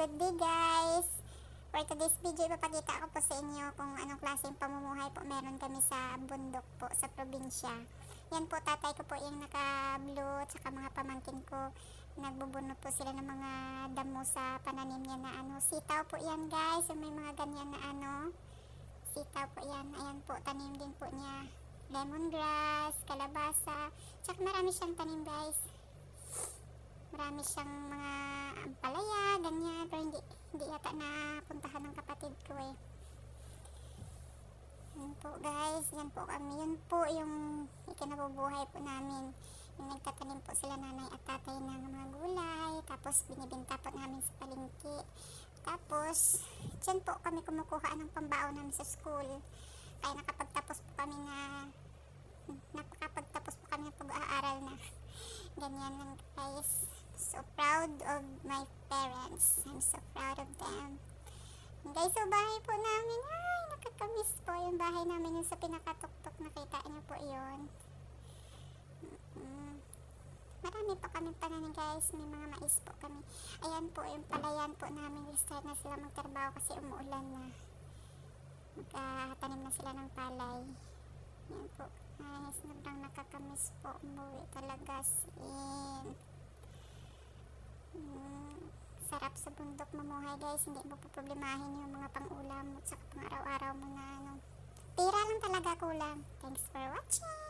good day guys! For today's video, ipapakita ko po sa inyo kung anong klaseng pamumuhay po meron kami sa bundok po, sa probinsya. Yan po, tatay ko po yung naka-blue, tsaka mga pamangkin ko. Nagbubunot po sila ng mga damo sa pananim niya na sitaw po yan guys. So, may mga ganyan na sitaw po yan. Ayan po, tanim din po niya. Lemongrass, kalabasa, tsaka marami siyang tanim guys. Marami siyang mga ampalaya, ganyan, pero hindi yata napuntahan ng kapatid ko eh. Yan po guys, yan po kami. Yun po yung ikinabubuhay po namin. Yung nagtatanim po sila nanay at tatay ng mga gulay, tapos binibenta po namin sa palengke. Tapos, dyan po kami kumukuha ng pambaon namin sa school. Kaya nakapagtapos po kami ng pag-aaral na. Ganyan lang guys. So proud of my parents. I'm so proud of them. Guys, so bahay po namin. Ay, nakakamiss po yung bahay namin. Yung sa pinakatuktok, nakita niyo po yun. Marami pa kami pananim guys. May mga mais po kami. Ayan po, yung palayan po namin. Restart na sila magtrabaho kasi umuulan na. Magkatanim na sila ng palay. Yan po. Ay, sobrang nakakamiss po. Umuwi talaga sin. Sarap sa bundok mamuhay guys. Hindi mo po problemahin yung mga pang-ulam at saka pang araw-araw mo na Pera lang talaga kulang. Thanks for watching.